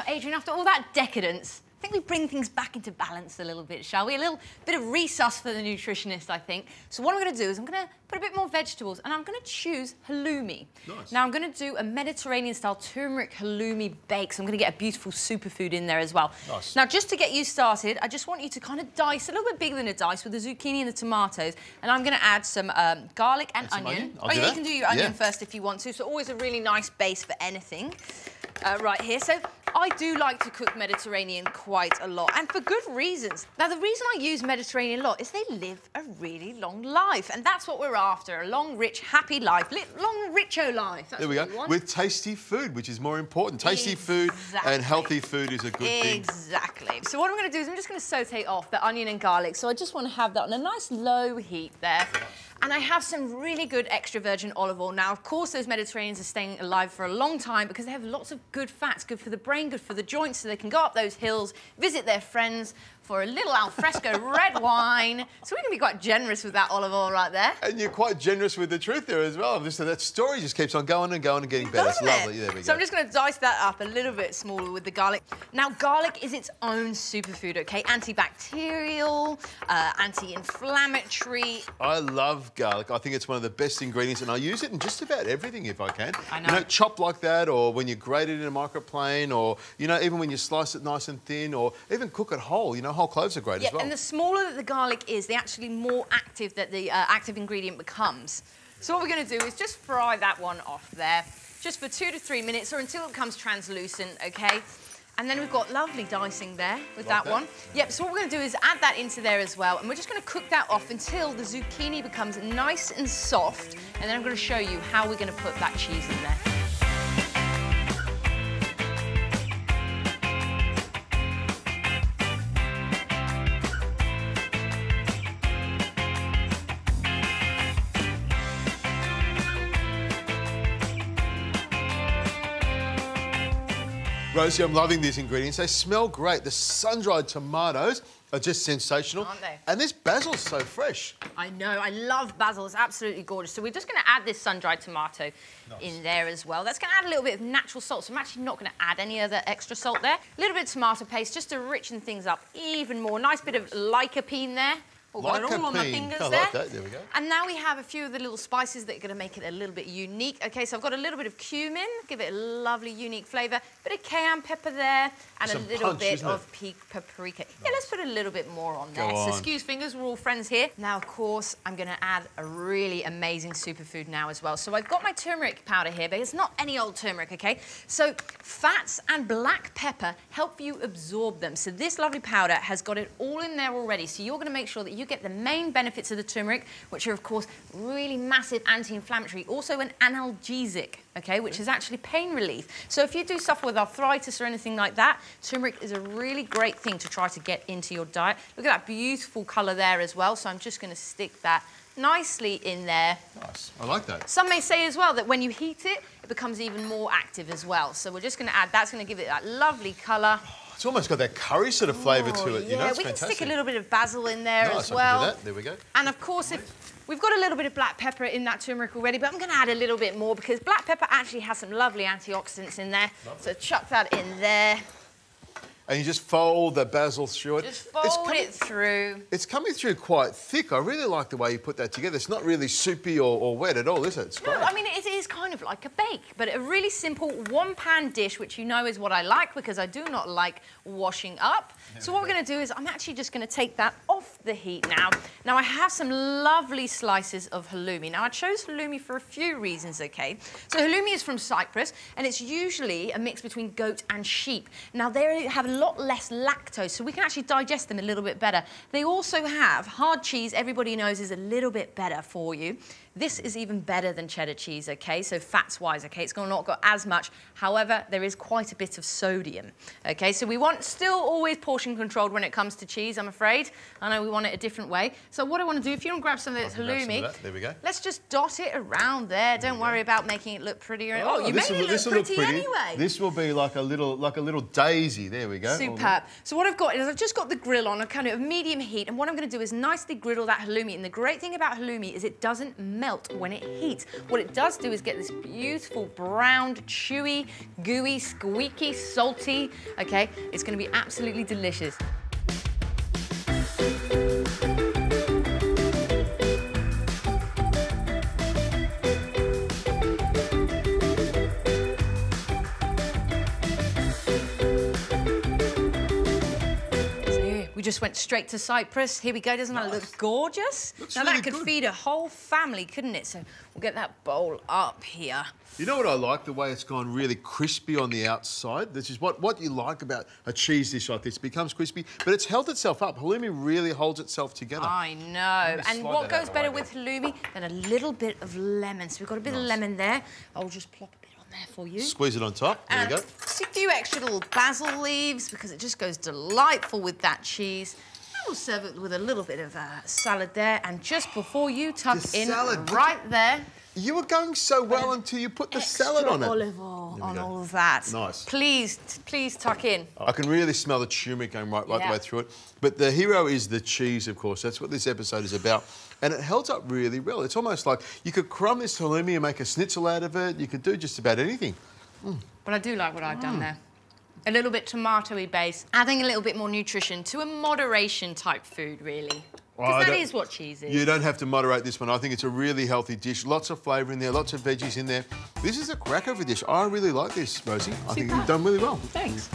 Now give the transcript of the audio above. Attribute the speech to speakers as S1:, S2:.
S1: Adrian, after all that decadence, I think we bring things back into balance a little bit, shall we? A little bit of resus for the nutritionist, I think. So what I'm going to do is I'm going to put a bit more vegetables and I'm going to choose halloumi.
S2: Nice.
S1: Now I'm going to do a Mediterranean-style turmeric halloumi bake, so I'm going to get a beautiful superfood in there as well.
S2: Nice.
S1: Now, just to get you started, I just want you to kind of dice, a little bit bigger than a dice, with the zucchini and the tomatoes, and I'm going to add some garlic and onion.
S2: I'll do
S1: yeah,
S2: that.
S1: you can do your onion first if you want to, so always a really nice base for anything. Right here. So I do like to cook Mediterranean quite a lot, and for good reasons. Now, the reason I use Mediterranean a lot is they live a really long life, and that's what we're after, a long, rich, happy life. Long, richo life. That's
S2: there we go. With tasty food, which is more important. Tasty food and healthy food is a good thing.
S1: Exactly. So what I'm going to do is I'm just going to saute off the onion and garlic. So I just want to have that on a nice low heat there. And I have some really good extra virgin olive oil. Now, of course, those Mediterraneans are staying alive for a long time because they have lots of good fats, good for the brain, good for the joints, so they can go up those hills, visit their friends for a little alfresco red wine. So we can be quite generous with that olive oil right there.
S2: And you're quite generous with the truth there as well. So that story just keeps on going and going and getting better. It's lovely. There we go.
S1: So I'm just going to dice that up a little bit smaller with the garlic. Now, garlic is its own superfood, OK? Antibacterial, anti-inflammatory.
S2: I love garlic. I think it's one of the best ingredients, and I use it in just about everything if I can.
S1: I know.
S2: You know, chopped like that, or when you grate it in a microplane, or, you know, even when you slice it nice and thin, or even cook it whole. You know, whole cloves are great as well.
S1: And the smaller that the garlic is, the actually more active that the active ingredient becomes. So what we're going to do is just fry that one off there, just for 2 to 3 minutes, or until it becomes translucent, OK? And then we've got lovely dicing there with that one. Yep, so what we're going to do is add that into there as well, and we're just going to cook that off until the zucchini becomes nice and soft, and then I'm going to show you how we're going to put that cheese in there.
S2: Rosie, I'm loving these ingredients. They smell great. The sun-dried tomatoes are just sensational.
S1: Aren't they?
S2: And this basil's so fresh.
S1: I know, I love basil. It's absolutely gorgeous. So we're just going to add this sun-dried tomato in there as well. That's going to add a little bit of natural salt, so I'm actually not going to add any other extra salt there. A little bit of tomato paste just to richen things up even more. Nice bit of lycopene there. Oh, got it all on my fingers there.
S2: Like that. There we go.
S1: And now we have a few of the little spices that are going to make it a little bit unique. OK, so I've got a little bit of cumin, give it a lovely, unique flavour. Bit of cayenne pepper there, and a little bit of paprika. Nice. Yeah, let's put a little bit more on there. So excuse fingers, we're all friends here. Now, of course, I'm going to add a really amazing superfood now as well. So I've got my turmeric powder here, but it's not any old turmeric, OK? So fats and black pepper help you absorb them. So this lovely powder has got it all in there already. So you're going to make sure that you get the main benefits of the turmeric, which are, of course, really massive anti-inflammatory, also an analgesic, OK, which is actually pain relief. So if you do suffer with arthritis or anything like that, turmeric is a really great thing to try to get into your diet. Look at that beautiful colour there as well. So I'm just going to stick that nicely in there.
S2: Nice. I like that.
S1: Some may say as well that when you heat it, it becomes even more active as well. So we're just going to add, that's going to give it that lovely colour.
S2: It's almost got that curry sort of flavour to it, you know, it's
S1: we
S2: fantastic.
S1: can stick a little bit of basil in there as well.
S2: I can do that. There we go.
S1: And of course, if we've got a little bit of black pepper in that turmeric already, but I'm going to add a little bit more because black pepper actually has some lovely antioxidants in there. Lovely. So chuck that in there.
S2: And you just fold the basil through it.
S1: Just fold it through.
S2: It's coming through quite thick. I really like the way you put that together. It's not really soupy or wet at all, is it? It's great.
S1: No, I mean, it is kind of like a bake, but a really simple one-pan dish, which you know is what I like because I do not like washing up. So what we're going to do is I'm actually just going to take that off the heat now. Now, I have some lovely slices of halloumi. Now, I chose halloumi for a few reasons, OK? So halloumi is from Cyprus, and it's usually a mix between goat and sheep. Now, they have a lot less lactose, so we can actually digest them a little bit better. They also have hard cheese, everybody knows is a little bit better for you. This is even better than cheddar cheese, OK? So fats-wise, OK? It's not got as much. However, there is quite a bit of sodium, OK? So we want still always portion controlled when it comes to cheese, I'm afraid. I know we want it a different way. So what I want to do, if you want to grab some of this halloumi,
S2: there we go.
S1: Let's just dot it around there. Don't worry about making it look prettier. Oh, you made it look pretty anyway.
S2: This will be like a little daisy. There we go.
S1: Superb. So what I've got is I've just got the grill on a kind of medium heat, and what I'm going to do is nicely griddle that halloumi. And the great thing about halloumi is it doesn't melt melt when it heats. What it does do is get this beautiful browned, chewy, gooey, squeaky, salty, okay? It's gonna be absolutely delicious. We just went straight to Cyprus. Here we go. Doesn't that look gorgeous?
S2: Looks
S1: now
S2: really
S1: that could
S2: good.
S1: feed a whole family, couldn't it? So we'll get that bowl up here.
S2: You know what I like? The way it's gone really crispy on the outside. This is what you like about a cheese dish like this. It becomes crispy, but it's held itself up. Halloumi really holds itself together.
S1: I know. And what goes better with halloumi than a little bit of lemon? So we've got a bit of lemon there. I'll just plop a bit on there for you.
S2: Squeeze it on top. There we go.
S1: Just a few extra little basil leaves because it just goes delightful with that cheese. And we'll serve it with a little bit of salad there. And just before you tuck
S2: The
S1: in
S2: salad,
S1: right there.
S2: You were going so well until you put the salad on it.
S1: Olive oil on all of that.
S2: Nice.
S1: Please tuck in.
S2: I can really smell the turmeric going right the way through it. But the hero is the cheese, of course. That's what this episode is about. And it held up really well. It's almost like you could crumb this halloumi and make a schnitzel out of it. You could do just about anything.
S1: But I do like what I've done there. A little bit tomatoey base, adding a little bit more nutrition to a moderation type food, really. Because that is what cheese is.
S2: You don't have to moderate this one. I think it's a really healthy dish. Lots of flavour in there, lots of veggies in there. This is a cracker of a dish. I really like this, Rosie. I think you've done really well.
S1: Thanks.